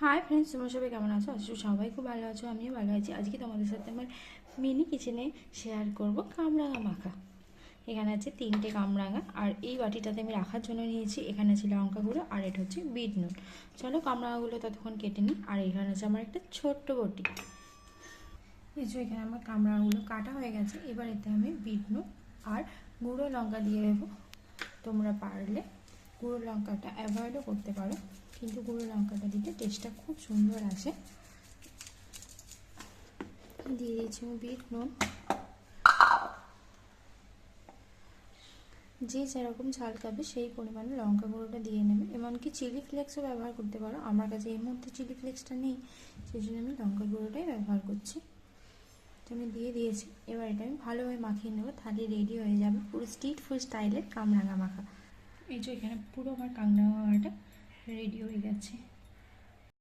Hi friends, তোমরা সবাই কেমন আছো? আসলে সবাই খুব ভালো আছো, আমিও ভালো আছি। আজকে তোমাদের সাথে আমার মিনি কিচেনে শেয়ার করব কামরাঙা মাখা। এখানে আছে 3টে কামরাঙা, আর এই বাটিটাতে আমি রাখার জন্য নিয়েছি। এখানে আছে লঙ্কা গুঁড়ো, আর এটা হচ্ছে বিট নুন। চলো কামরাঙাগুলো ততক্ষণ কেটে নিই। আর এখানে আছে আমার একটা ছোট্ট বটি। এই যে এখানে আমার কামরাঙাগুলো কাটা হয়ে গেছে। এবার এতে আমি বিট নুন আর গুঁড়ো লঙ্কা দিয়ে দেবো। তোমরা পারলে গুঁড়ো লঙ্কাটা অ্যাভয়েডও করতে পারো, কিন্তু গুঁড়ো লঙ্কাটা দিলে টেস্টটা খুব সুন্দর আসে। দিয়ে দিয়েছি আমি বিট নুন। যে যেরকম ঝাল খাবে সেই পরিমাণে লঙ্কা গুঁড়োটা দিয়ে নেবে। এমনকি চিলি ফ্লেক্সও ব্যবহার করতে পারো। আমার কাছে এই মুহূর্তে চিলি ফ্লেক্সটা নেই, সেই জন্য আমি লঙ্কা গুঁড়োটাই ব্যবহার করছি। তো আমি দিয়ে দিয়েছি। এবার এটা আমি ভালোভাবে মাখিয়ে নেবো, তাহলে রেডি হয়ে যাবে পুরো স্ট্রিট ফুড স্টাইলের কামরাঙা মাখা। এই যে এখানে পুরো আমার কামরাঙা মাখাটা রেডি হয়ে গেছে।